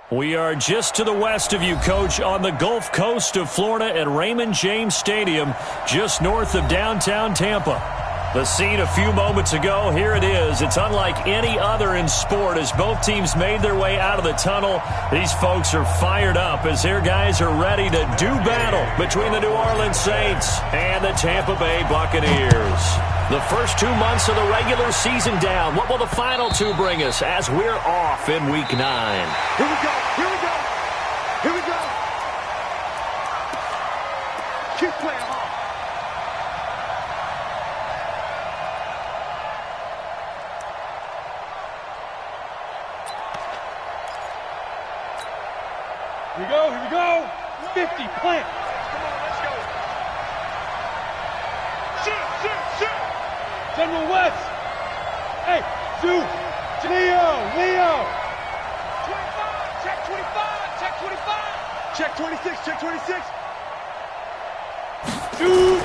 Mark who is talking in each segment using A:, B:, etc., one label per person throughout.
A: We are just to the west of you, Coach, on the Gulf Coast of Florida at Raymond James Stadium, just north of downtown Tampa. The scene a few moments ago, here it is. It's unlike any other in sport as both teams made their way out of the tunnel. These folks are fired up as their guys are ready to do battle between the New Orleans Saints and the Tampa Bay Buccaneers. The first 2 months of the regular season down. What will the final two bring us as we're off in Week 9?
B: Here we go. Here we go. Here we go. Keep playing hard. Here we go. Here we go. 50 plant. Come on, let's go. Shoot. General West. Hey, Zeus. Leo. 25. Check 25. Check 25. Check 26. Check 26. Shoot.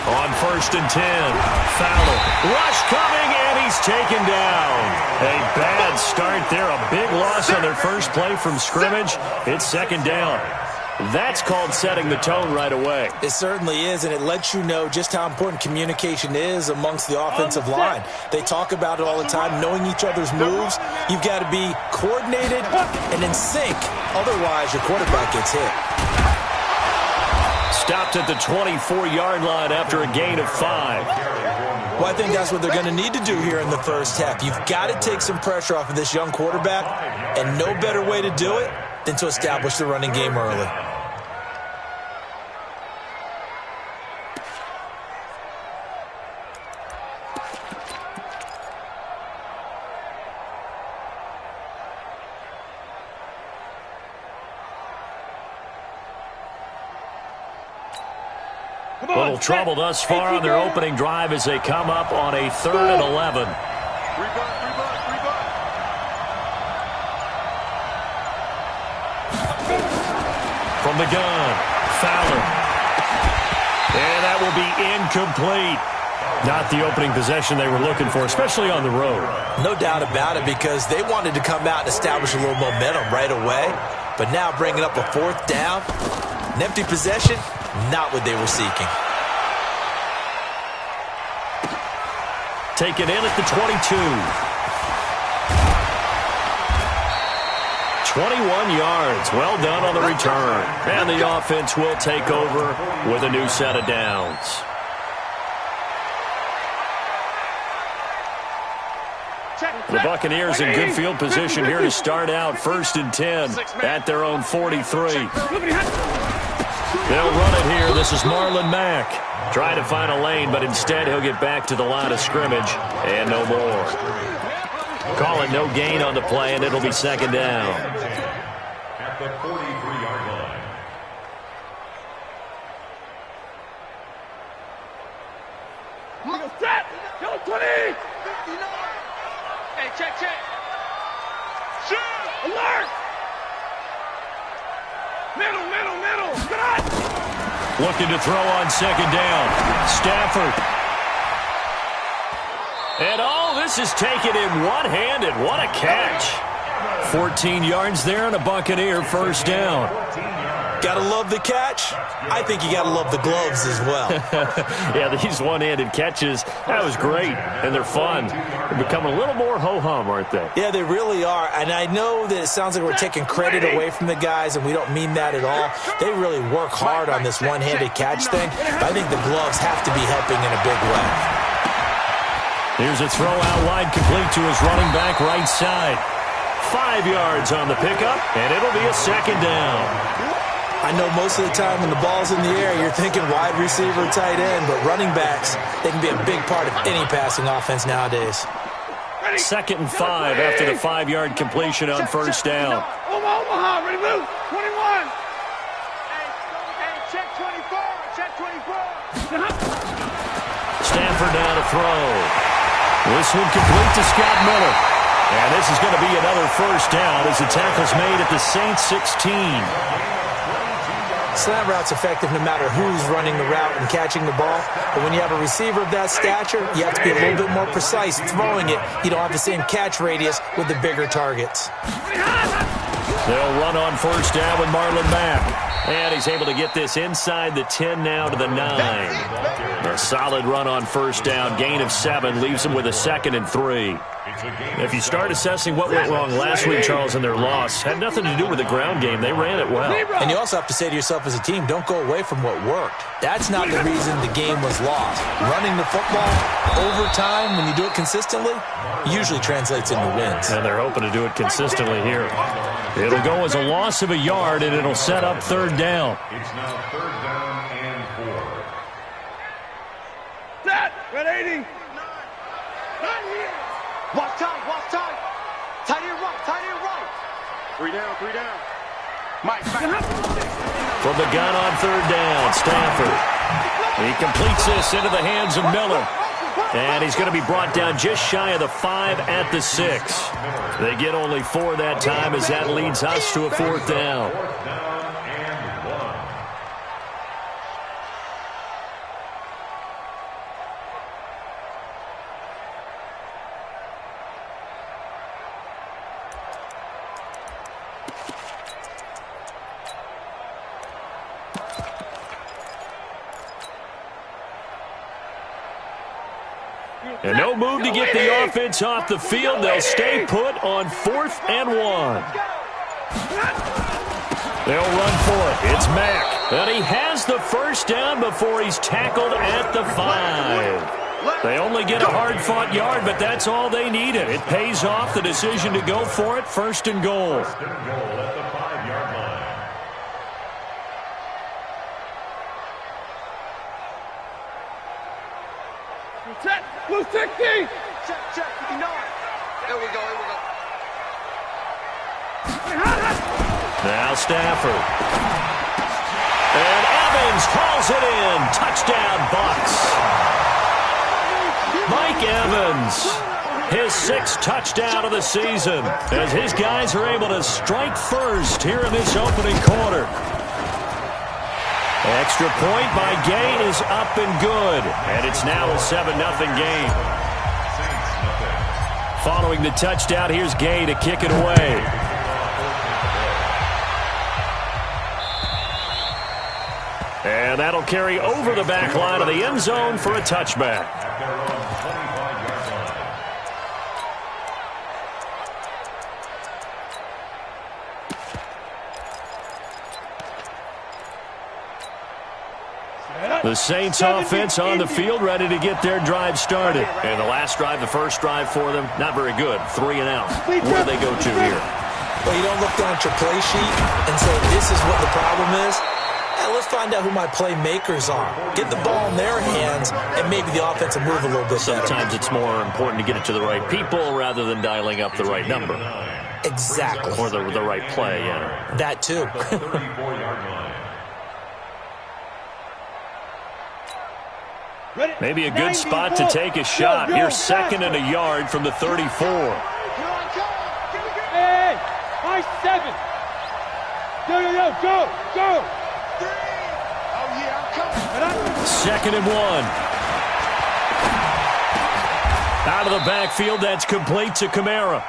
A: On 1st and 10. Fowler. Rush coming, and he's taken down. A bad start there. A big loss on their first play from scrimmage. It's 2nd down. That's called setting the tone right away.
C: It certainly is, and it lets you know just how important communication is amongst the offensive line. They talk about it all the time, knowing each other's moves. You've got to be coordinated and in sync. Otherwise, your quarterback gets hit.
A: Stopped at the 24-yard line after a gain of 5.
C: Well, I think that's what they're going to need to do here in the first half. You've got to take some pressure off of this young quarterback, and no better way to do it than to establish the running game early.
A: Little trouble thus far on their opening drive as they come up on a 3rd and 11. From the gun, Fowler. And that will be incomplete. Not the opening possession they were looking for, especially on the road.
C: No doubt about it, because they wanted to come out and establish a little momentum right away. But now bringing up a 4th down, an empty possession, not what they were seeking.
A: Taken in at the 22. 21 yards. Well done on the return. And the offense will take over with a new set of downs. The Buccaneers in good field position here to start out 1st and 10 at their own 43. They'll run it here. This is Marlon Mack. Trying to find a lane, but instead he'll get back to the line of scrimmage and no more. Call it no gain on the play, and it'll be 2nd down.
D: At the 43-yard line.
B: Set. Go 20. Hey, check. Shoot. Alert. Middle. Good on.
A: Looking to throw on 2nd down. Stafford. And this is taken in one-handed. What a catch. 14 yards there and a Buccaneer 1st down.
C: Gotta love the catch. I think you gotta love the gloves as well.
A: Yeah, these one-handed catches, that was great, and they're fun. They're becoming a little more ho-hum, aren't they?
C: Yeah, they really are, and I know that it sounds like we're taking credit away from the guys, and we don't mean that at all. They really work hard on this one-handed catch thing, but I think the gloves have to be helping in a big way.
A: Here's a throw out wide, complete to his running back right side. 5 yards on the pickup, and it'll be a 2nd down.
C: I know most of the time when the ball's in the air, you're thinking wide receiver, tight end, but running backs, they can be a big part of any passing offense nowadays.
A: 2nd and 5 after the 5-yard completion on 1st down.
B: Omaha, ready, move. 21. Hey, check 24.
A: Stafford down to throw. This one complete to Scott Miller. And this is going to be another 1st down as the tackle's made at the Saints 16.
C: Slant route's effective no matter who's running the route and catching the ball. But when you have a receiver of that stature, you have to be a little bit more precise throwing it. You don't have the same catch radius with the bigger targets.
A: They'll run on first down with Marlon Mack. And he's able to get this inside the 10 now to the 9. A solid run on first down. Gain of 7 leaves him with a 2nd and 3. If you start assessing what went wrong last week, Charles, in their loss, had nothing to do with the ground game. They ran it well.
C: And you also have to say to yourself as a team, don't go away from what worked. That's not the reason the game was lost. Running the football over time, when you do it consistently, usually translates into wins.
A: And they're hoping to do it consistently here. It'll go as a loss of a yard, and it'll set up 3rd down.
D: It's now 3rd down and 4.
B: Set! Red 80!
E: Watch time! Tight end right!
B: 3 down.
E: Mike.
A: From the gun on 3rd down, Stafford. He completes this into the hands of Miller. And he's going to be brought down just shy of the 5 at the 6. They get only 4 that time as that leads us to a 4th down.
D: 4th down and 1.
A: And no move to get the offense off the field. They'll stay put on 4th and 1. They'll run for it. It's Mack. And he has the first down before he's tackled at the 5. They only get a hard-fought yard, but that's all they needed. It pays off the decision to go for it, 1st and goal.
D: 1st and goal at the 5-yard line.
B: Set! Blue 60!
E: Check. You know it. Here we go.
A: Now Stafford. And Evans calls it in. Touchdown, Bucs. Mike Evans, his 6th touchdown of the season, as his guys are able to strike first here in this opening quarter. Extra point by Gay is up and good, and it's now a 7-0 game. Following the touchdown, here's Gay to kick it away. And that'll carry over the back line of the end zone for a touchback. The Saints offense on the field, ready to get their drive started. And the last drive, the first drive for them, not very good. 3 and out. Where do they go to here?
C: Well, you don't look down at your play sheet and say, this is what the problem is. Let's find out who my playmakers are. Get the ball in their hands, and maybe the offense will move a little bit better.
A: Sometimes it's more important to get it to the right people rather than dialing up the right number.
C: Exactly.
A: Or the right play, yeah.
C: That too.
D: 34-yard line.
A: Maybe a good spot to take a shot. Here's 2nd and a yard from the 34.
B: Hey! High 7! Go!
A: 2nd and 1. Out of the backfield, that's complete to Kamara.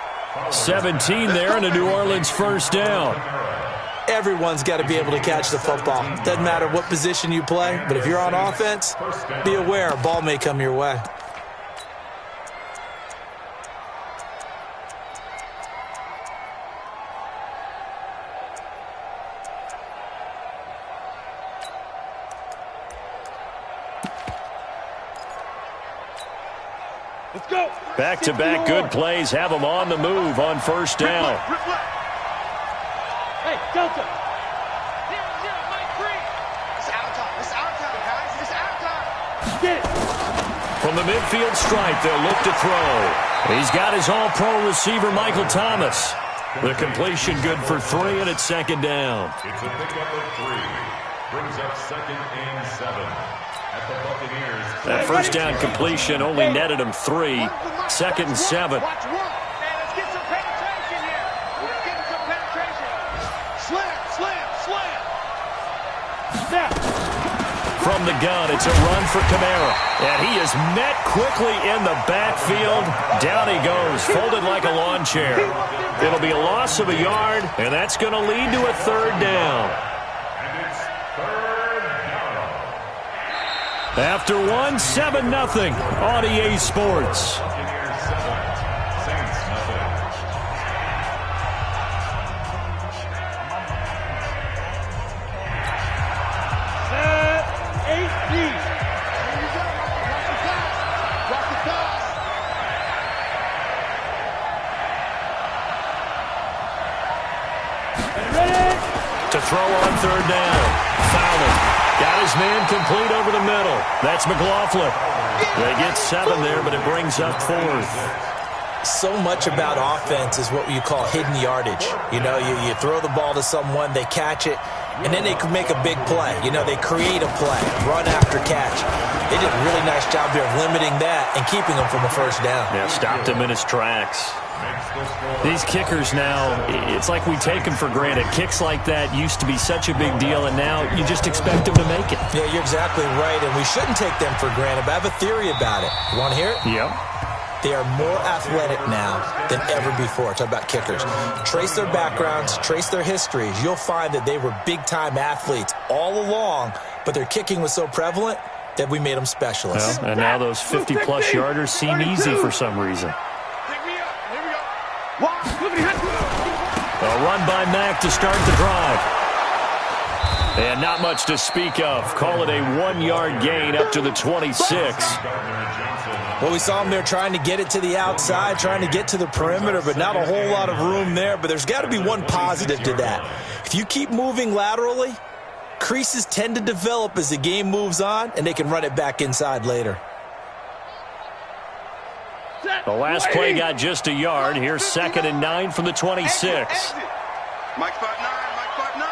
A: 17 there and a New Orleans first down.
C: Everyone's got to be able to catch the football. Doesn't matter what position you play, but if you're on offense, be aware a ball may come your way.
B: Let's go!
A: Back-to-back good plays have them on the move on first down.
B: Hey, Delta!
E: 0-0, Mike Green. It's our time, guys. It's our time.
B: Get it!
A: From the midfield stripe, they'll look to throw. He's got his all-pro receiver, Michael Thomas. The completion good for 3, and it's 2nd down.
D: It's a pickup of 3. Brings up 2nd and 7. At the Buccaneers.
A: That first down completion only netted him 3. 2nd and 7.
E: Watch work. Man, let's get some penetration here. We're getting some penetration. Slam.
A: From from the gun. It's a run for Kamara. And he is met quickly in the backfield. Down he goes, folded like a lawn chair. It'll be a loss of a yard, and that's going to lead to a third down.
D: And it's third down.
A: After 7-0 on EA Sports.
D: Buccaneers 7, Saints nothing.
B: Set, 8 deep.
E: Here you go. Rock the pass.
B: Ready?
A: To throw on third down. Fowler got his man complete over the middle. That's McLaughlin. They get 7 there, but it brings up 4th.
C: So much about offense is what you call hidden yardage. You know, you throw the ball to someone, they catch it, and then they can make a big play. You know, they create a play, run after catch. They did a really nice job there of limiting that and keeping him from a first down.
A: Yeah, stopped him in his tracks. These kickers now, it's like we take them for granted. Kicks like that used to be such a big deal, and now you just expect them to make it.
C: Yeah, you're exactly right, and we shouldn't take them for granted, but I have a theory about it. You want to hear it?
A: Yep.
C: They are more athletic now than ever before. Talk about kickers. Trace their backgrounds, trace their histories. You'll find that they were big-time athletes all along, but their kicking was so prevalent that we made them specialists.
A: Well, and now those 50-plus yarders seem easy for some reason. A run by Mack to start the drive. And not much to speak of. Call it a 1-yard gain up to the 26.
C: Well, we saw him there trying to get it to the outside, trying to get to the perimeter, but not a whole lot of room there. But there's got to be one positive to that. If you keep moving laterally, creases tend to develop as the game moves on, and they can run it back inside later.
A: The last play got just a yard. Here's 2nd and 9 from the 26.
E: Mike 5'9", Mike 5'9".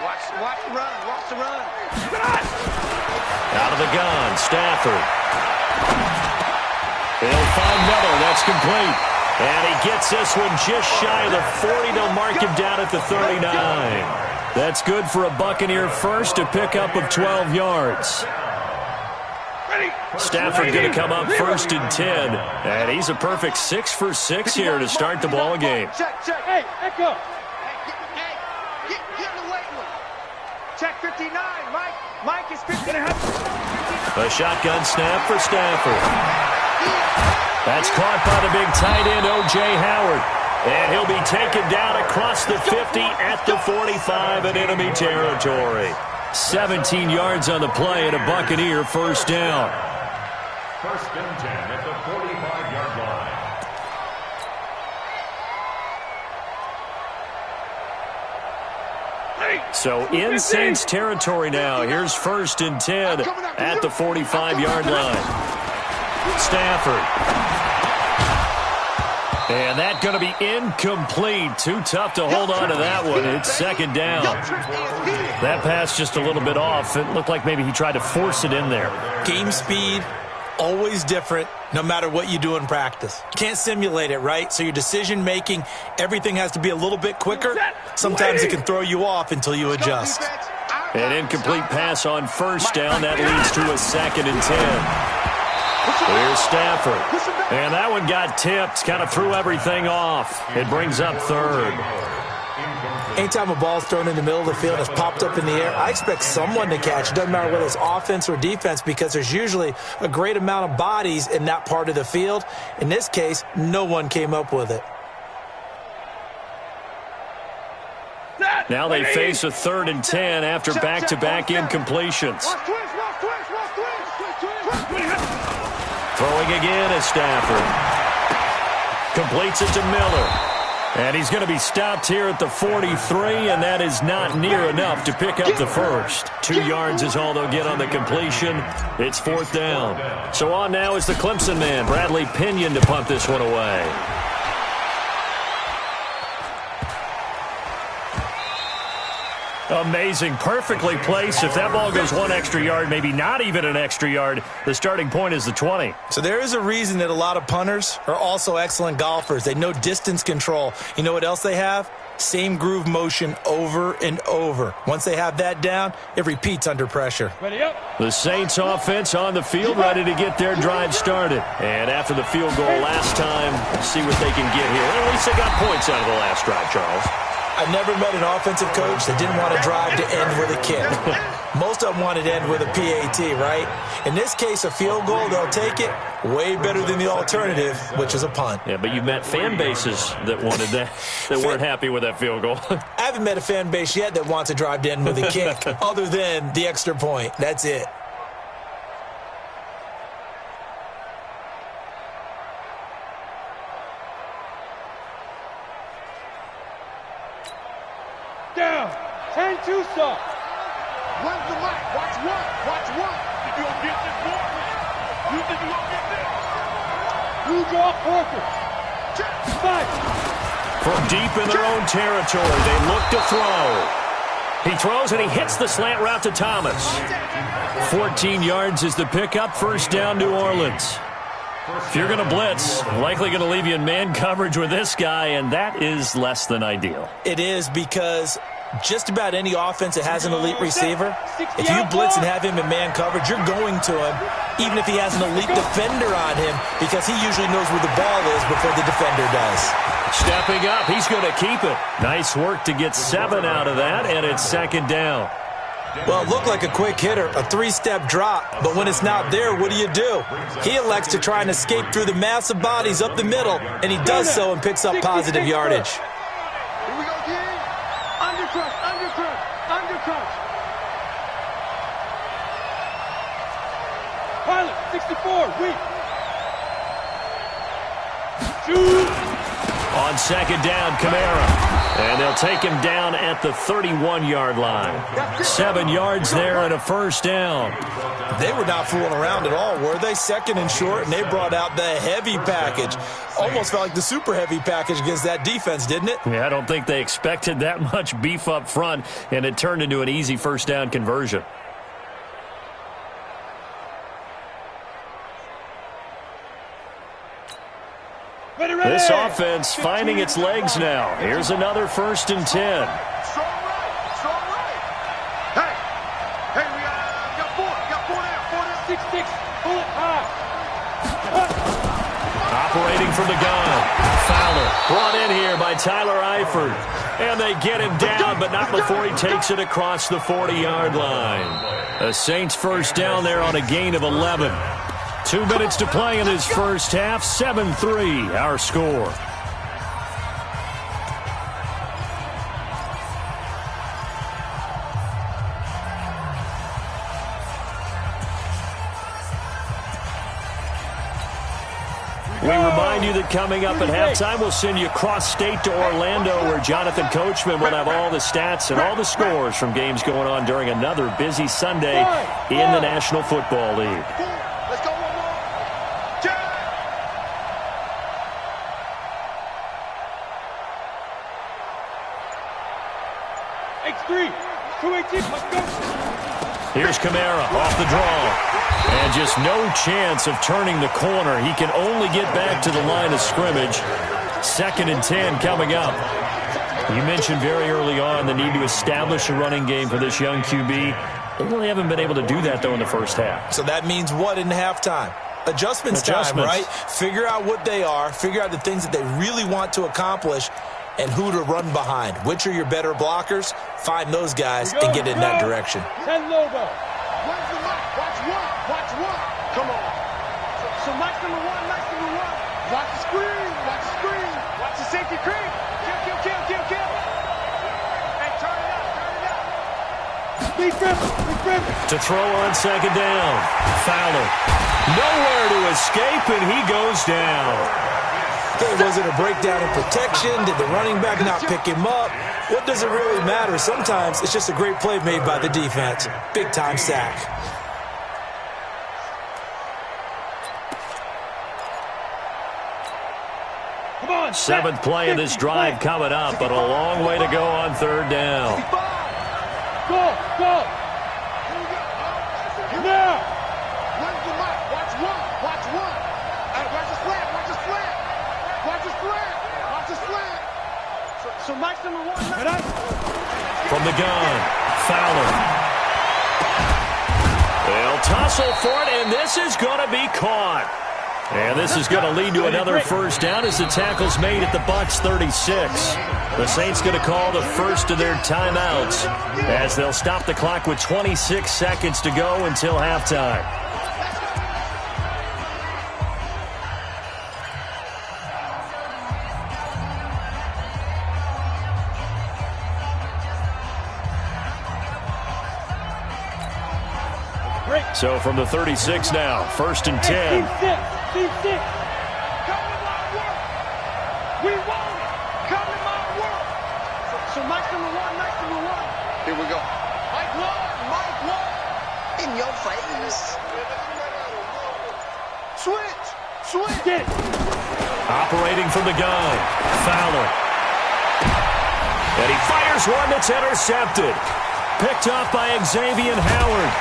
E: Watch the run, watch the run.
A: Out of the gun, Stafford. They'll find Miller. That's complete. And he gets this one just shy of the 40. They'll mark him down at the 39. That's good for a Buccaneer first, a pickup of 12 yards. Stafford going to come up 1st and 10. And he's a perfect 6 for 6 here to start the ball game.
E: Check.
B: Hey, Echo.
E: Get in the late one. Check 59, Mike. Mike is 59.
A: A shotgun snap for Stafford. That's caught by the big tight end, O.J. Howard. And he'll be taken down across the 50 at the 45 in enemy territory. 17 yards on the play and a Buccaneer first down.
D: 1st and 10 at the 45-yard line.
A: So in Saints territory now. Here's 1st and 10 at the 45-yard line. Stafford. And that's going to be incomplete. Too tough to hold on to that one. It's 2nd down. That pass just a little bit off. It looked like maybe he tried to force it in there.
C: Game speed, always different, no matter what you do in practice. You can't simulate it, right? So your decision-making, everything has to be a little bit quicker. Sometimes it can throw you off until you adjust.
A: An incomplete pass on 1st down. That leads to a 2nd and 10. Here's Stafford. And that one got tipped. Kind of threw everything off. It brings up 3rd.
C: Anytime a ball's thrown in the middle of the field, it's popped up in the air, I expect someone to catch. It doesn't matter whether it's offense or defense, because there's usually a great amount of bodies in that part of the field. In this case, no one came up with it.
A: Now they face a 3rd and 10 after back-to-back incompletions. Throwing again is Stafford. Completes it to Miller. And he's going to be stopped here at the 43, and that is not near enough to pick up the first. 2 yards is all they'll get on the completion. It's 4th down. So on now is the Clemson man, Bradley Pinion, to punt this one away. Amazing. Perfectly placed. If that ball goes 1 extra yard, maybe not even an extra yard, the starting point is the 20.
C: So there is a reason that a lot of punters are also excellent golfers. They know distance control. You know what else they have? Same groove motion over and over. Once they have that down, it repeats under pressure.
B: Ready up.
A: The Saints offense on the field, ready to get their drive started. And after the field goal last time, see what they can get here. At least they got points out of the last drive, Charles.
C: I never met an offensive coach that didn't want to drive to end with a kick. Most of them wanted to end with a PAT, right? In this case, a field goal, they'll take it. Way better than the alternative, which is a punt.
A: Yeah, but you've met fan bases that wanted that, that weren't happy with that field goal.
C: I haven't met a fan base yet that wants to drive to end with a kick, other than the extra point. That's it.
B: Down. 10-2 stop.
E: Where's the mic? Watch one. Watch one.
B: You gonna get this one? You think you gonna get this? You draw Parker. Fight.
A: From deep in their own territory, they look to throw. He throws and he hits the slant route to Thomas. 14 yards is the pickup. First down, New Orleans. If you're going to blitz, likely going to leave you in man coverage with this guy, and that is less than ideal.
C: It is, because just about any offense that has an elite receiver, if you blitz and have him in man coverage, you're going to him, even if he has an elite defender on him, because he usually knows where the ball is before the defender does.
A: Stepping up, he's going to keep it. Nice work to get 7 out of that, and it's second down.
C: Well, it looked like a quick hitter, a 3-step drop, but when it's not there, what do? He elects to try and escape through the massive bodies up the middle, and he does so and picks up positive yardage.
E: Here we go, again. Undercrush, undercrush, undercrush.
B: Pilot, 64, weak. Shoot.
A: On second down, Kamara. And they'll take him down at the 31-yard line. 7 yards there and a first down.
C: They were not fooling around at all, were they? Second and short, and they brought out the heavy package. Almost felt like the super heavy package against that defense, didn't it?
A: Yeah, I don't think they expected that much beef up front, and it turned into an easy first down conversion. This offense finding its legs now. Here's another 1st and 10.
E: Strong right, strong right. Hey, we got 4 now,
B: 6-6, pull it high.
A: Operating from the gun. Fowler brought in here by Tyler Eifert. And they get him down, but not before he takes it across the 40-yard line. The Saints first down there on a gain of 11. 2 minutes to play in his first half. 7-3, our score. We remind you that coming up at halftime, we'll send you cross-state to Orlando, where Jonathan Coachman will have all the stats and all the scores from games going on during another busy Sunday in the National Football League.
E: Let's go one more.
B: X3, 218, let's go.
A: Here's Kamara off the draw. And just no chance of turning the corner. He can only get back to the line of scrimmage. 2nd and 10 coming up. You mentioned very early on the need to establish a running game for this young QB. They really haven't been able to do that, though, in the first half.
C: So that means what in halftime? Adjustments time, right? Figure out what they are. Figure out the things that they really want to accomplish and who to run behind. Which are your better blockers? Find those guys and get in that direction.
B: 10 Lobo.
E: Where's the mic? Watch one. Watch one. Come on. So mic number one. Watch the screen. Watch the screen. Watch the safety creep. Kill. Hey, turn it up.
B: Big Griffin.
A: To throw on second down. Fowler. Nowhere to escape, and he goes down.
C: Okay, was it a breakdown in protection? Did the running back not pick him up? What does it really matter? Sometimes it's just a great play made by the defense. Big-time sack.
B: Come on.
A: 7th play of this drive coming up, but a long way to go on 3rd down.
B: Go. Now.
E: Where's the mic? Watch one. Hey, watch the slant. So Mike's
A: From the gun, Fowler. They'll tussle for it, and this is going to be caught. And this is going to lead to another first down as the tackle's made at the Bucs 36. The Saints going to call the first of their timeouts as they'll stop the clock with 26 seconds to go until halftime. So from the 36 now, 1st and 10.
B: Team six. Come to my work. We want it. Come to my work. So Mike number one. Here we go. Mike one.
F: In your face.
B: Switch. Get it.
A: Operating from the gun, Fowler. And he fires one that's intercepted. Picked off by Xavier Howard.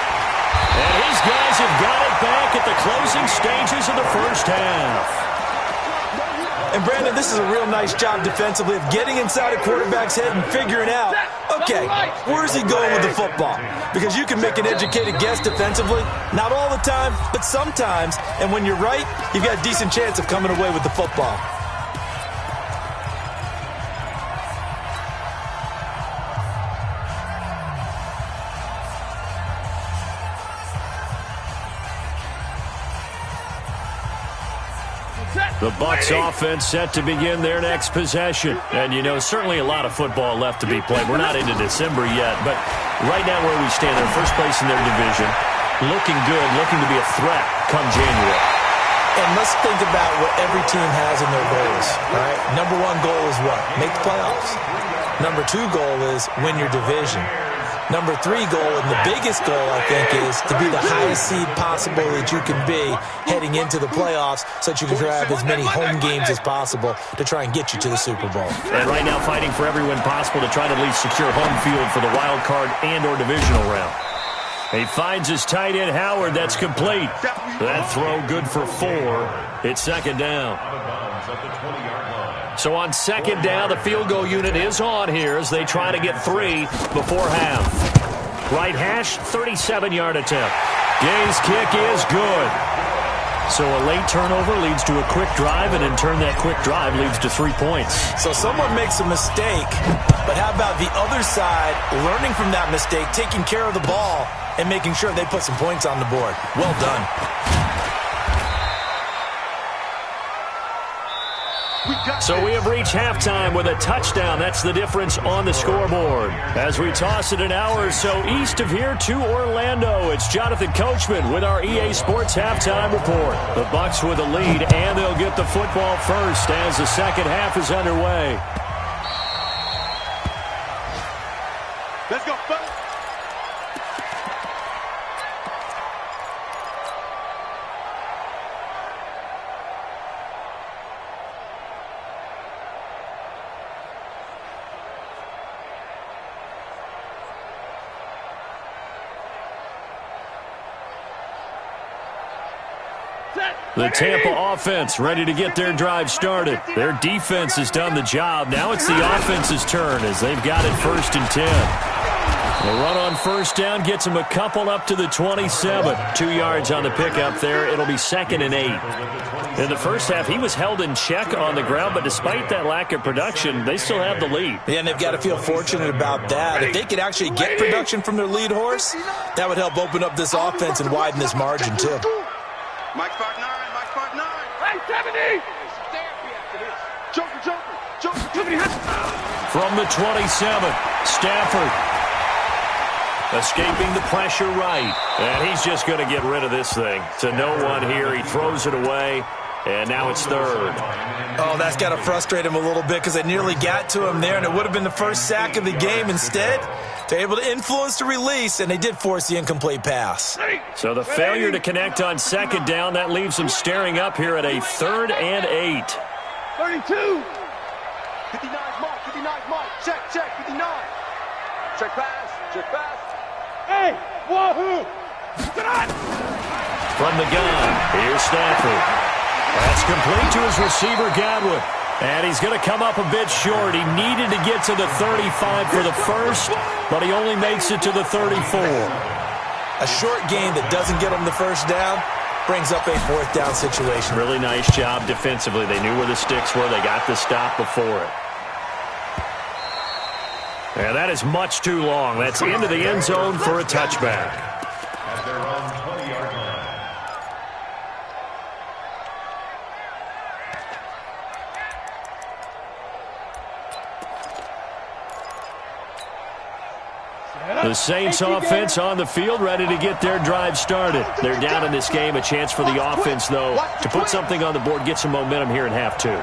A: And his guys have got it back at the closing stages of the first half.
C: And Brandon, this is a real nice job defensively of getting inside a quarterback's head and figuring out, okay, where's he going with the football? Because you can make an educated guess defensively, not all the time, but sometimes. And when you're right, you've got a decent chance of coming away with the football.
A: The Bucs offense set to begin their next possession. And, you know, certainly a lot of football left to be played. We're not into December yet, but right now where we stand, they're first place in their division, looking good, looking to be a threat come January.
C: And let's think about what every team has in their goals, all right? Number one goal is what? Make the playoffs. Number two goal is win your division. Number three goal, and the biggest goal, I think, is to be the highest seed possible that you can be heading into the playoffs so that you can have as many home games as possible to try and get you to the Super Bowl.
A: And right now fighting for every win possible to try to at least secure home field for the wild card and or divisional round. He finds his tight end, Howard. That's complete. That throw good for 4. It's second down. So on second down, the field goal unit is on here as they try to get 3 before half. Right hash, 37-yard attempt. Gay's kick is good. So a late turnover leads to a quick drive, and in turn that quick drive leads to 3 points.
C: So someone makes a mistake, but how about the other side learning from that mistake, taking care of the ball, and making sure they put some points on the board? Well done.
A: So we have reached halftime with a touchdown. That's the difference on the scoreboard. As we toss it an hour or so east of here to Orlando, it's Jonathan Coachman with our EA Sports Halftime Report. The Bucs with a lead, and they'll get the football first as the second half is underway.
B: Let's go, fellas.
A: The Tampa offense ready to get their drive started. Their defense has done the job. Now it's the offense's turn as they've got it 1st and 10. The run on first down gets them a couple up to the 27. 2 yards on the pickup there. It'll be 2nd and 8. In the first half, he was held in check on the ground, but despite that lack of production, they still have the lead.
C: Yeah, and they've got to feel fortunate about that. If they could actually get production from their lead horse, that would help open up this offense and widen this margin, too.
E: Mike 5'9", Mike 5'9".
B: Hey, 70! Joker.
A: From the 27, Stafford escaping the pressure right. And he's just going to get rid of this thing. To no one here. He throws it away. And now it's 3rd.
C: Oh, that's got to frustrate him a little bit because they nearly got to him there, and it would have been the first sack of the game. Instead, they're able to influence the release, and they did force the incomplete pass.
A: So the failure to connect on second down, that leaves them staring up here at a 3rd and 8.
B: 32.
E: 59's Mike. Check, 59. Check pass.
B: Hey, wahoo!
A: From the gun, here's Stafford. That's complete to his receiver, Godwin. And he's going to come up a bit short. He needed to get to the 35 for the first, but he only makes it to the 34.
C: A short gain that doesn't get him the first down brings up a fourth down situation.
A: Really nice job defensively. They knew where the sticks were. They got the stop before it. And that is much too long. That's into the end zone for a touchback.
D: At their own 20-yard line.
A: The Saints offense on the field, ready to get their drive started. They're down in this game. A chance for the offense, though, to put something on the board, get some momentum here in half two.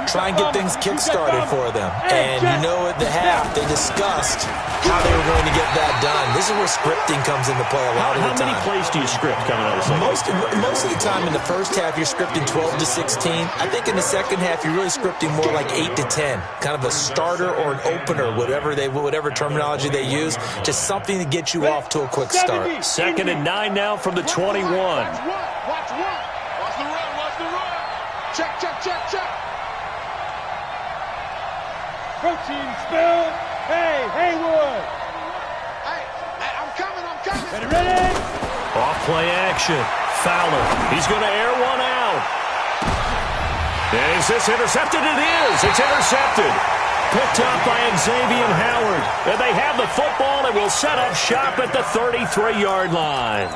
C: Try and get things kick-started for them. And you know at the half, they discussed how they were going to get that done. This is where scripting comes into play a lot of the time.
A: How many plays do you script coming out of the second?
C: Most of the time in the first half, you're scripting 12 to 16. I think in the second half, you're really scripting more like 8 to 10. Kind of a starter or an opener, whatever terminology they use. Just something to get you off to a quick start.
A: 2nd and 9 now from the 21.
E: Watch the run. Check.
B: Protein spill. Hey, Haywood.
E: Hey, I'm coming.
B: Ready?
A: Off play action. Fowler. He's going to air one out. Is this intercepted? It is. It's intercepted. Picked up by Xavier Howard. And they have the football and will set up shop at the 33-yard line.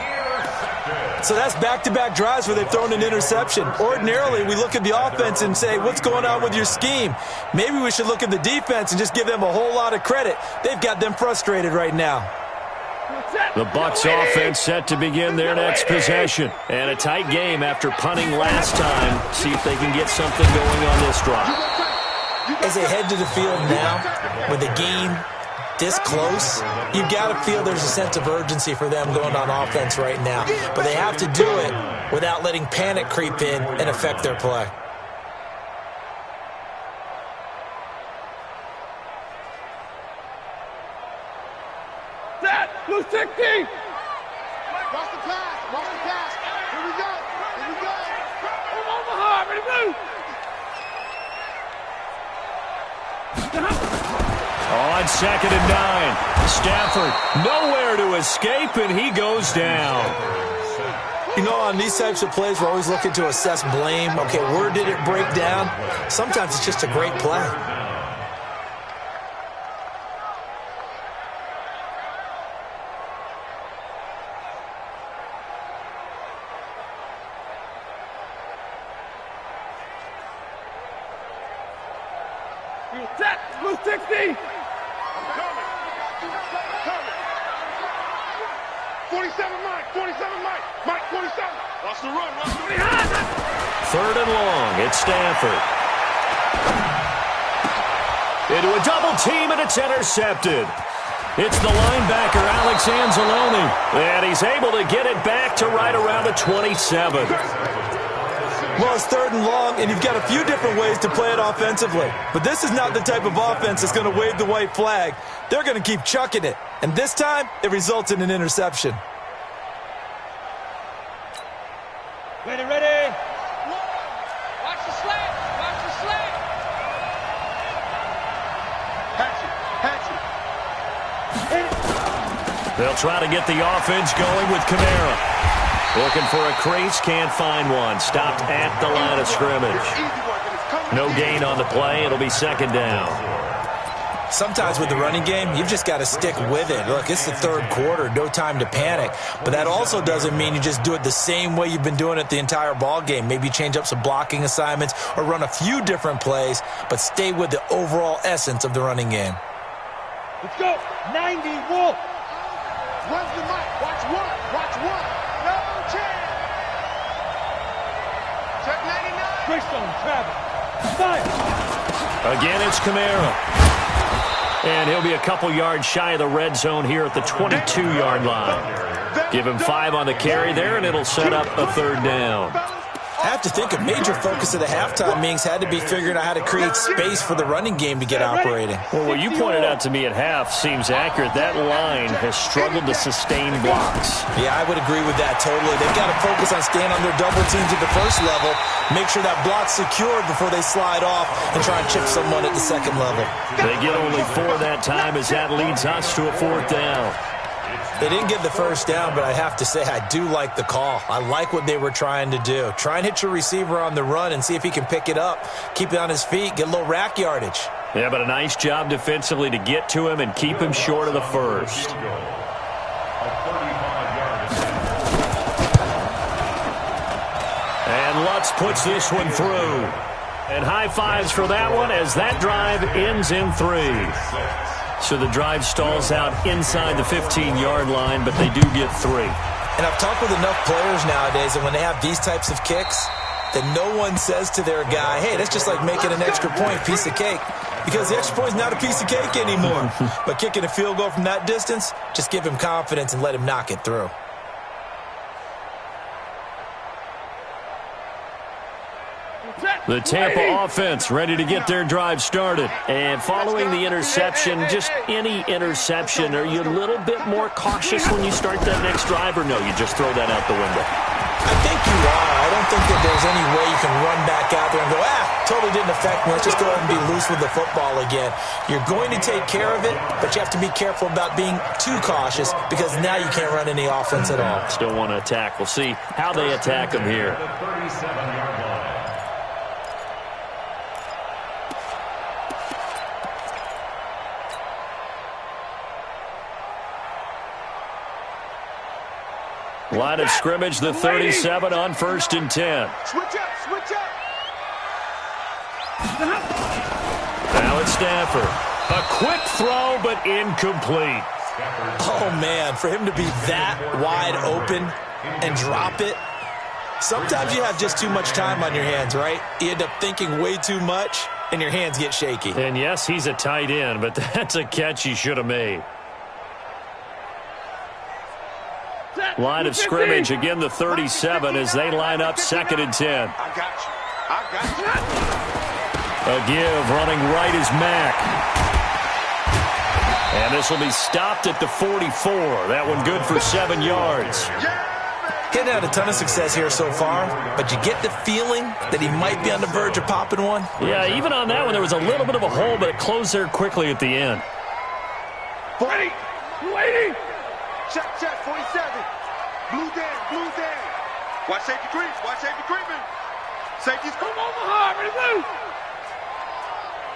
C: So that's back-to-back drives where they've thrown an interception. Ordinarily, we look at the offense and say, what's going on with your scheme? Maybe we should look at the defense and just give them a whole lot of credit. They've got them frustrated right now.
A: The Bucs offense set to begin their next possession. And a tight game after punting last time. See if they can get something going on this drive.
C: As they head to the field now, with the game this close, you've got to feel there's a sense of urgency for them going on offense right now. But they have to do it without letting panic creep in and affect their play.
B: Set. Blue 60.
E: Watch the pass. Here we go.
B: Omaha, ready, blue.
A: On 2nd and 9, Stafford nowhere to escape, and he goes down.
C: You know, on these types of plays, we're always looking to assess blame. Okay, where did it break down? Sometimes it's just a great play.
B: Set. Blue 60.
E: 47 Mike. Mike 47. Watch the run.
A: 3rd and long. It's Stafford. Into a double team, and it's intercepted. It's the linebacker, Alex Anzalone. And he's able to get it back to right around the 27.
C: Well, it's 3rd and long, and you've got a few different ways to play it offensively. But this is not the type of offense that's going to wave the white flag. They're going to keep chucking it. And this time, it results in an interception.
B: Ready.
E: Watch the slant. Hatchet.
A: They'll try to get the offense going with Kamara. Looking for a crease, can't find one. Stopped at the line of scrimmage. No gain on the play. It'll be 2nd down.
C: Sometimes with the running game, you've just got to stick with it. Look, it's the 3rd quarter, no time to panic. But that also doesn't mean you just do it the same way you've been doing it the entire ball game. Maybe change up some blocking assignments or run a few different plays, but stay with the overall essence of the running game.
B: Let's go. 90 Wolf.
E: Runs the mic. Watch one. No chance. Check 99.
B: Greystone, Travis. Fire.
A: Again, it's Kamara. And he'll be a couple yards shy of the red zone here at the 22-yard line. Give him 5 on the carry there, and it'll set up a 3rd down.
C: have to think a major focus of the halftime meetings had to be figuring out how to create space for the running game to get operating.
A: Well, what you pointed out to me at half seems accurate. That line has struggled to sustain blocks.
C: Yeah, I would agree with that totally. They've got to focus on staying on their double teams at the first level, make sure that block's secured before they slide off and try and chip someone at the second level.
A: They get only 4 that time as that leads us to a 4th down.
C: They didn't get the first down, but I have to say I do like the call. I like what they were trying to do. Try and hit your receiver on the run and see if he can pick it up. Keep it on his feet, get a little rack yardage.
A: Yeah, but a nice job defensively to get to him and keep him short of the first. And Lutz puts this one through. And high fives for that one as that drive ends in 3. So the drive stalls out inside the 15-yard line, but they do get 3.
C: And I've talked with enough players nowadays, and when they have these types of kicks, that no one says to their guy, hey, that's just like making an extra point, piece of cake. Because the extra point is not a piece of cake anymore. But kicking a field goal from that distance, just give him confidence and let him knock it through.
A: The Tampa offense ready to get their drive started. And following the interception, just any interception, are you a little bit more cautious when you start that next drive, or no, you just throw that out the window?
C: I think you are. I don't think that there's any way you can run back out there and go, totally didn't affect me. Let's just go ahead and be loose with the football again. You're going to take care of it, but you have to be careful about being too cautious because now you can't run any offense at all.
A: Still want to attack. We'll see how they attack them here. Line of scrimmage, the 37 on 1st and 10.
E: Switch up, switch up.
A: Now it's Stafford. A quick throw, but incomplete.
C: Oh, man, for him to be that wide open and drop it. Sometimes you have just too much time on your hands, right? You end up thinking way too much, and your hands get shaky.
A: And yes, he's a tight end, but that's a catch he should have made. Line of scrimmage, again the 37 as they line up 2nd and 10.
E: I got you. I got you.
A: A give, running right is Mack. And this will be stopped at the 44. That one good for 7 yards.
C: Hadn't had a ton of success here so far, but you get the feeling that he might be on the verge of popping one.
A: Yeah, even on that one, there was a little bit of a hole, but it closed there quickly at the end.
E: Waiting. Check, 47. Blue down. Watch safety creeping. Safety's come over hard, ready to move.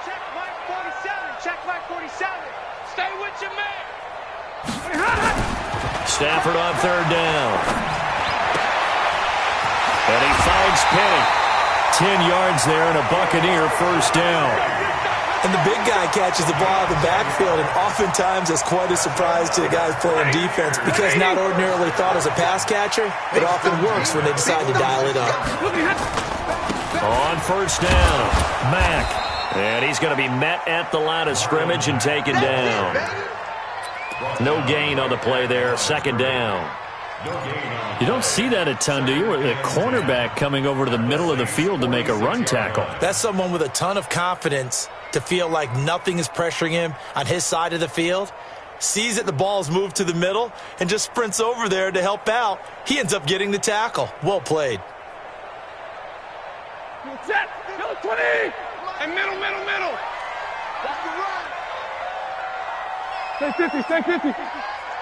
E: Check right 47. Stay with your man.
A: Stafford on 3rd down. And he finds Penny. 10 yards there and a Buccaneer 1st down.
C: And the big guy catches the ball out of the backfield, and oftentimes that's quite a surprise to the guys playing defense because not ordinarily thought as a pass catcher, it often works when they decide to dial it up.
A: On 1st down, Mack. And he's going to be met at the line of scrimmage and taken down. No gain on the play there, 2nd down. You don't see that a ton, do you? A cornerback coming over to the middle of the field to make a run tackle.
C: That's someone with a ton of confidence to feel like nothing is pressuring him on his side of the field. Sees that the ball's moved to the middle and just sprints over there to help out. He ends up getting the tackle. Well played.
E: Set. 20. And middle. That's the run. Stay 50.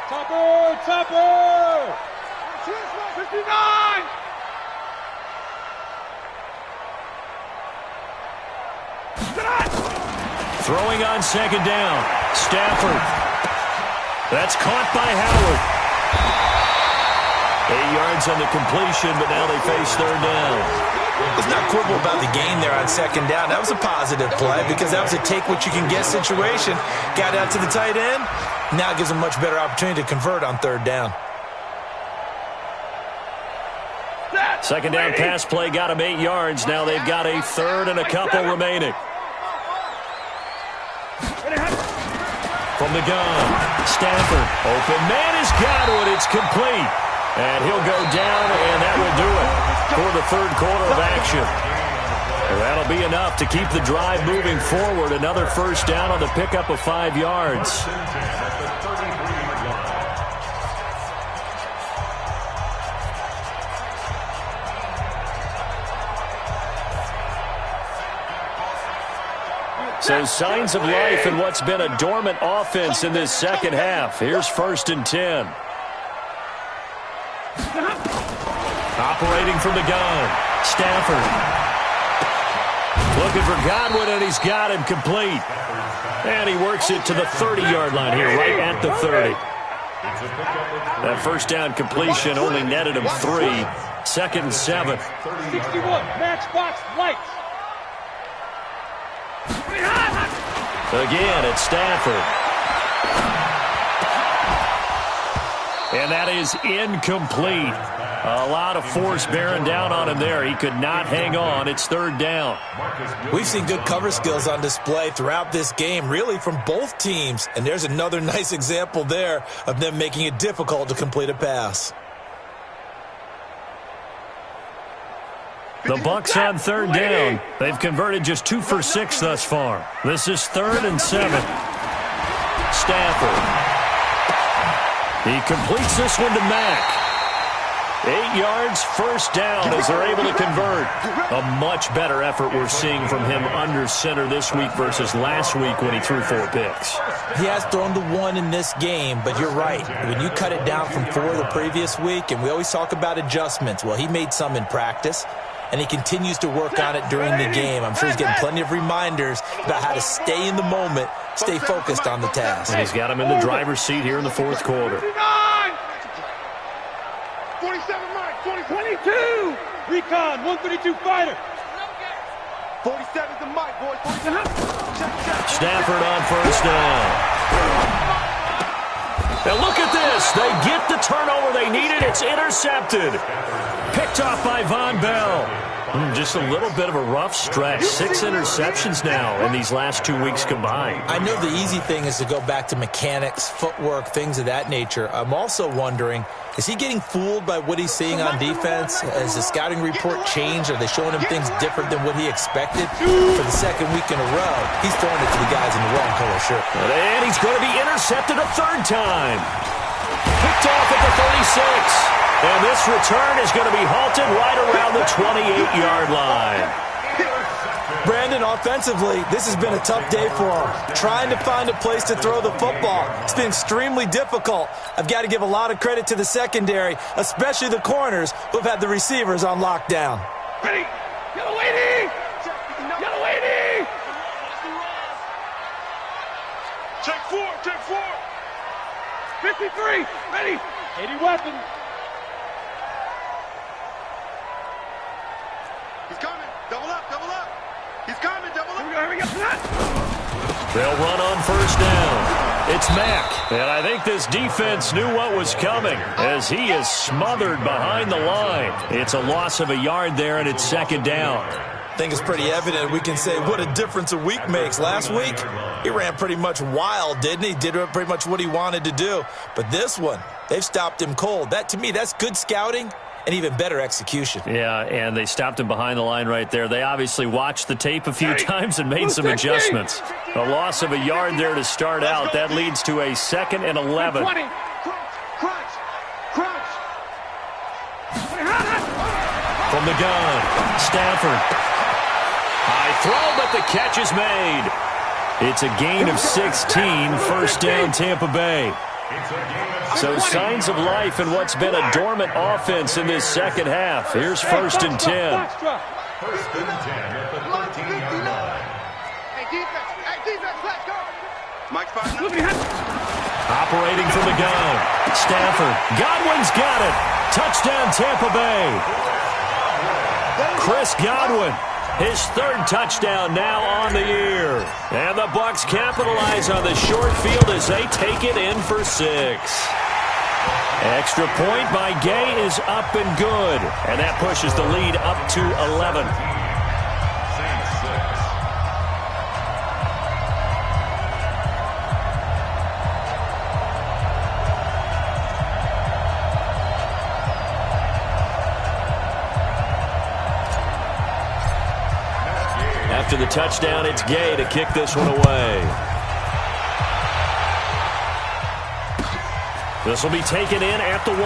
E: Topper. 59.
A: Throwing on 2nd down. Stafford. That's caught by Howard. 8 yards on the completion, but now they face 3rd down.
C: Let's not quibble about the gain there on 2nd down. That was a positive play because that was a take-what-you-can-get situation. Got out to the tight end. Now it gives them a much better opportunity to convert on 3rd down.
A: 2nd down pass play got them 8 yards. Now they've got a 3rd and a couple remaining. From the gun, Stafford. Open man has got it. It's complete. And he'll go down, and that will do it. for the third quarter of action. And that'll be enough to keep the drive moving forward. Another first down on the pickup of 5 yards. So signs of life in what's been a dormant offense in this second half. Here's 1st and 10. Operating from the gun, Stafford. Looking for Godwin, and he's got him complete. And he works it to the 30-yard line here, right at the 30. That first down completion only netted him 3. 2nd and 7.
E: 61, matchbox lights.
A: Again, it's Stafford. And that is incomplete. A lot of force bearing down on him there. He could not hang on. It's 3rd down.
C: We've seen good cover skills on display throughout this game, really from both teams. And there's another nice example there of them making it difficult to complete a pass.
A: The Bucs on 3rd down. They've converted just 2 for 6 thus far. This is 3rd and 7. Stafford. He completes this one to Mack. 8 yards, first down as they're able to convert. A much better effort we're seeing from him under center this week versus last week when he threw 4 picks.
C: He has thrown to 1 in this game, but you're right. When you cut it down from 4 the previous week, and we always talk about adjustments, well, he made some in practice, and he continues to work on it during the game. I'm sure he's getting plenty of reminders about how to stay in the moment, stay focused on the task.
A: And he's got him in the driver's seat here in the 4th quarter.
E: 47 Mike, 22. Recon, 132 fighter. 47's the Mike, boys.
A: Stafford on first down. Now look at this. They get the turnover they needed. It's intercepted. Picked off by Von Bell. Just a little bit of a rough stretch. 6 interceptions now in these last 2 weeks combined.
C: I know the easy thing is to go back to mechanics, footwork, things of that nature. I'm also wondering, is he getting fooled by what he's seeing on defense? Has the scouting report changed? Are they showing him things different than what he expected? For the 2nd week in a row, he's throwing it to the guys in the wrong color shirt.
A: And he's going to be intercepted a 3rd time. Picked off at the 36. And this return is going to be halted right around the 28-yard line.
C: Brandon, offensively, this has been a tough day for him. Trying to find a place to throw the football. It's been extremely difficult. I've got to give a lot of credit to the secondary, especially the corners who've had the receivers on lockdown.
E: Ready. Yellow lady. Yellow lady. Check 4. Check 4. 53. Ready. 80 weapons. He's coming. Double up. Double up. He's coming. Double up. Here we go.
A: They'll run on first down. It's Mack. And I think this defense knew what was coming as he is smothered behind the line. It's a loss of a yard there, and it's 2nd down.
C: I think it's pretty evident. We can say what a difference a week makes. Last week, he ran pretty much wild, didn't he? Did pretty much what he wanted to do. But this one, they've stopped him cold. That, to me, that's good scouting and even better execution.
A: Yeah, and they stopped him behind the line right there. They obviously watched the tape a few times and made some adjustments. A loss of a yard there to start out. That leads to a 2nd and 11.
E: Crunch.
A: From the gun, Stafford. High throw, but the catch is made. It's a gain of 16, first down Tampa Bay. So signs of life in what's been a dormant offense in this second half. Here's 1st and 10.
D: 1st and 10 at the 13-yard line.
E: Hey, defense, let's go. Mike's fighting.
A: Operating from the gun, Stafford. Godwin's got it. Touchdown Tampa Bay. Chris Godwin. His 3rd touchdown now on the year. And the Bucs capitalize on the short field as they take it in for 6. Extra point by Gay is up and good. And that pushes the lead up to 11. After the touchdown, it's Gay to kick this one away. This will be taken in at the 1.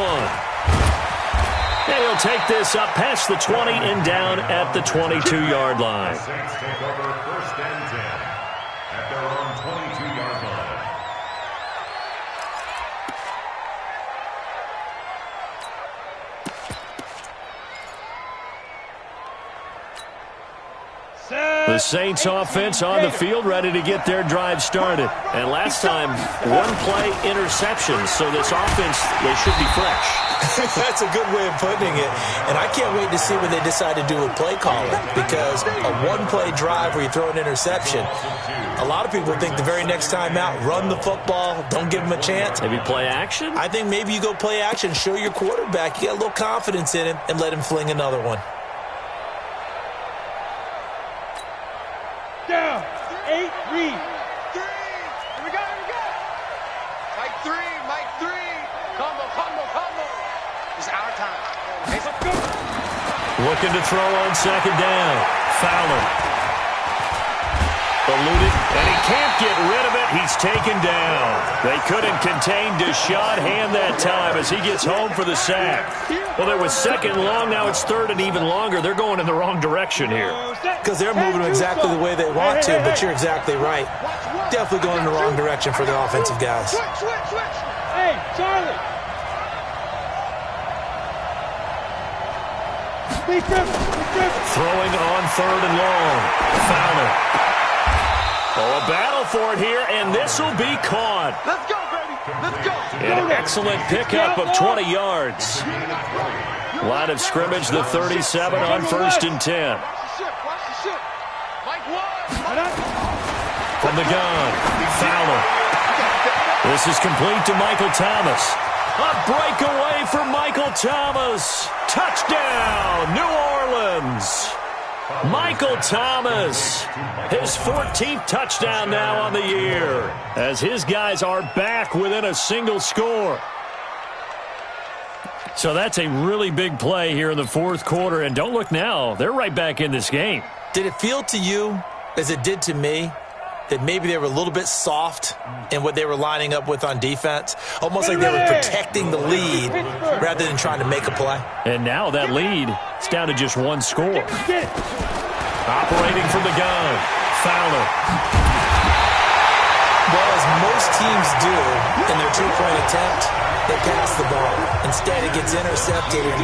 A: And he'll take this up past the 20 and down at the 22-yard line.
D: Saints take over 1st and 10 at their own 22-yard line.
A: The Saints offense on the field, ready to get their drive started. And last time, one play interception, so this offense, they should be fresh.
C: That's a good way of putting it. And I can't wait to see what they decide to do with play calling, because a one-play drive where you throw an interception, a lot of people think the very next time out, run the football, don't give them a chance.
A: Maybe play action?
C: I think maybe you go play action, show your quarterback, you got a little confidence in him, and let him fling another one.
E: Down. 8, read. 3. Here we go. Mike 3. Combo. It's our time. Hey, let's go.
A: Looking to throw on 2nd down. Fowler. Eluded, and he can't get rid of it. He's taken down. They couldn't contain Deshaun Hand that time as he gets home for the sack. Well, it was 2nd and long. Now it's 3rd and even longer. They're going in the wrong direction here.
C: Because they're moving exactly the way they want to, but you're exactly right. Definitely going in the wrong direction for the offensive guys.
E: Switch. Hey, Charlie.
A: Throwing on 3rd and long. Fowler. Oh, a battle for it here, and this will be caught.
E: Let's go, baby. Let's go.
A: An excellent pickup of 20 yards. Line of scrimmage, the 37 on 1st and 10.
E: Watch the ship. Mike 1.
A: From the gun, Fowler. This is complete to Michael Thomas. A breakaway for Michael Thomas. Touchdown, New Orleans. Michael Thomas, his 14th touchdown now on the year, as his guys are back within a single score. So that's a really big play here in the 4th quarter, and don't look now, they're right back in this game.
C: Did it feel to you, as it did to me, that maybe they were a little bit soft in what they were lining up with on defense? Almost like they were protecting the lead rather than trying to make a play.
A: And now that lead is down to just 1 score. Operating from the gun, Fowler.
C: Well, as most teams do in their two-point attempt, they pass the ball. Instead, it gets intercepted.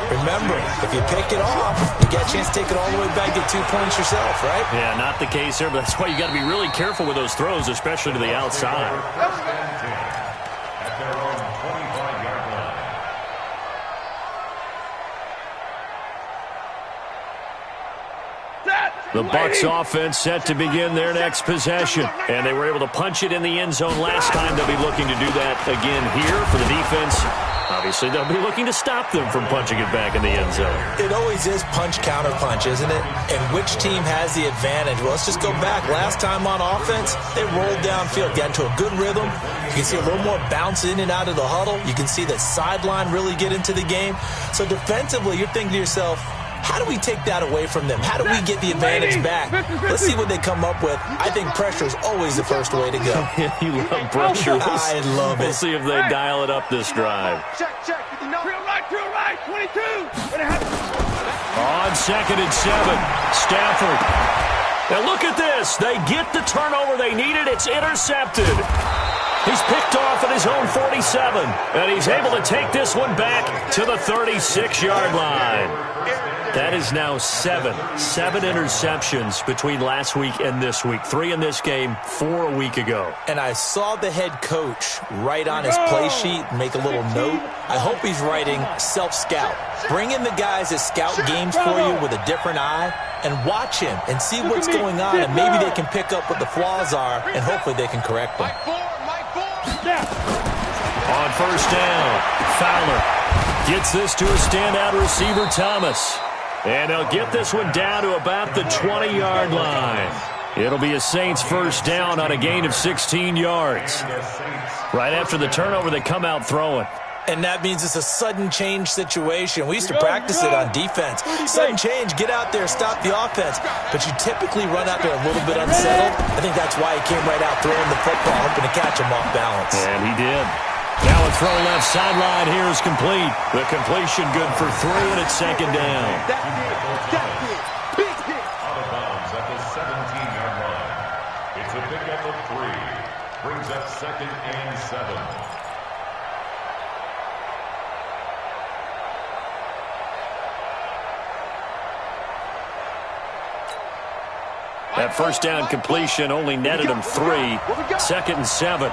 C: And remember, if you pick it off, you get a chance to take it all the way back, get 2 points yourself, right?
A: Yeah, not the case there, but that's why you got to be really careful with those throws, especially to the outside.
D: At their own 25-yard line.
A: The Bucs offense set to begin their next possession. And they were able to punch it in the end zone last time. They'll be looking to do that again here for the defense. Obviously, they'll be looking to stop them from punching it back in the end zone.
C: It always is punch-counter-punch, isn't it? And which team has the advantage? Well, let's just go back. Last time on offense, they rolled downfield, got into a good rhythm. You can see a little more bounce in and out of the huddle. You can see the sideline really get into the game. So defensively, you're thinking to yourself, how do we take that away from them? How do we get the advantage back? Let's see what they come up with. I think pressure is always the first way to go.
A: You love pressure.
C: I love it.
A: We'll see if they dial it up this drive.
E: Check. Drill right, 22.
A: On 2nd and 7, Stafford. Now look at this. They get the turnover they needed. It's intercepted. He's picked off at his own 47, and he's able to take this one back to the 36-yard line. That is now 7 interceptions between last week and this week. 3 in this game, 4 a week ago.
C: And I saw the head coach write on his play sheet, make a little note. I hope he's writing self-scout. Bring in the guys that scout games for you with a different eye and watch him and see what's going on, and maybe they can pick up what the flaws are, and hopefully they can correct them.
A: On 1st down, Fowler gets this to a standout receiver, Thomas. And they'll get this one down to about the 20-yard line. It'll be a Saints 1st down on a gain of 16 yards. Right after the turnover, they come out throwing.
C: And that means it's a sudden change situation. We used to practice it on defense. Sudden change, get out there, stop the offense. But you typically run out there a little bit unsettled. I think that's why he came right out throwing the football, hoping to catch him off balance.
A: And he did. Now a throw left sideline here is complete. The completion good for 3, and it's second down.
D: Out of bounds at the 17-yard line. It's a pickup of 3. Brings up second and 7.
A: That first down completion only netted him 3. Second and 7.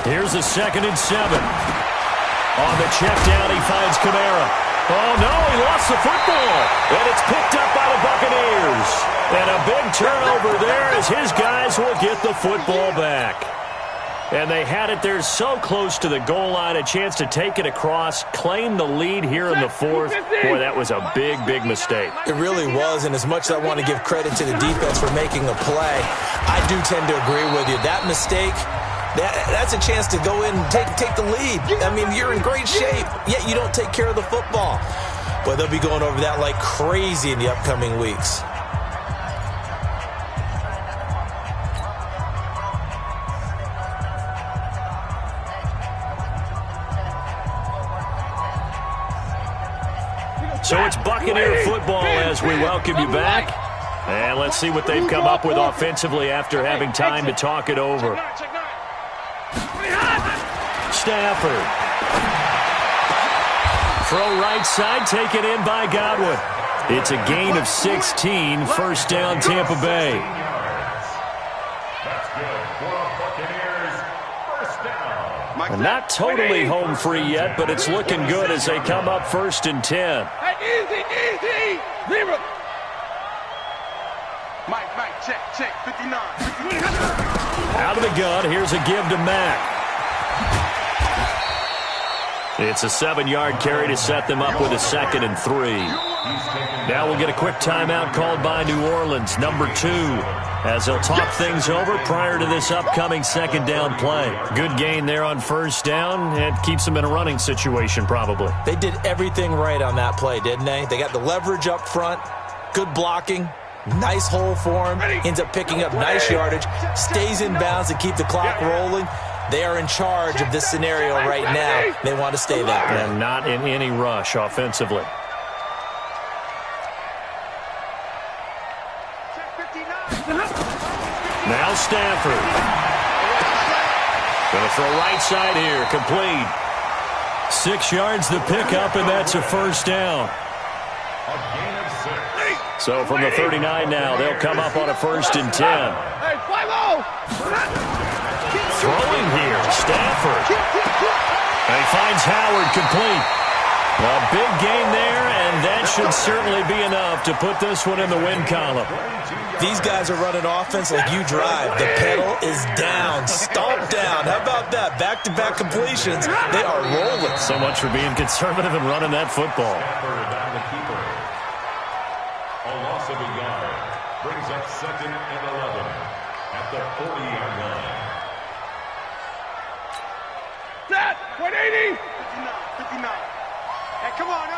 A: Here's a second and 7. On the check down, he finds Kamara. Oh, no, he lost the football. And it's picked up by the Buccaneers. And a big turnover there as his guys will get the football back. And they had it there so close to the goal line, a chance to take it across, claim the lead here in the 4th. Boy, that was a big, big mistake.
C: It really was, and as much as I want to give credit to the defense for making a play, I do tend to agree with you. That mistake, that's a chance to go in and take the lead. I mean, you're in great shape, yet you don't take care of the football. But they'll be going over that like crazy in the upcoming weeks.
A: So it's Buccaneer football as we welcome you back. And let's see what they've come up with offensively after having time to talk it over. Stafford. Throw right side, taken in by Godwin. It's a gain of 16, first down Tampa Bay.
D: That's good for the Buccaneers. First down.
A: Not totally home free yet, but it's looking good as they come up first and 10.
E: Easy. Zero. Mike, check. 59.
A: Out of the gun, here's a give to Mack. It's a 7-yard carry to set them up with a second and 3. Now we'll get a quick timeout called by New Orleans, number 2, as they'll talk things over prior to this upcoming second down play. Good gain there on first down. It keeps them in a running situation probably.
C: They did everything right on that play, didn't they? They got the leverage up front, good blocking, nice hole for him, ends up picking up nice yardage, stays in bounds to keep the clock rolling. They are in charge of this scenario right now. They want to stay that way.
A: And not in any rush offensively. Now Stafford. Going to throw right side here, complete. 6 yards the pickup, and that's a first down.
D: A gain of 6.
A: So from the 39 now, they'll come up on a first and 10.
E: Hey, 5-0.
A: Throwing here, Stafford. And he finds Howard complete. A big gain there, and that should certainly be enough to put this one in the win column.
C: These guys are running offense like you drive. The pedal is down, stomp down. How about that? Back-to-back completions. They are rolling.
A: So much for being conservative and running that football.
D: Stafford on the keeper. A loss of a yard. Brings up second and 11 at the 40-yard line.
E: Set. 180. 59. Hey, come on,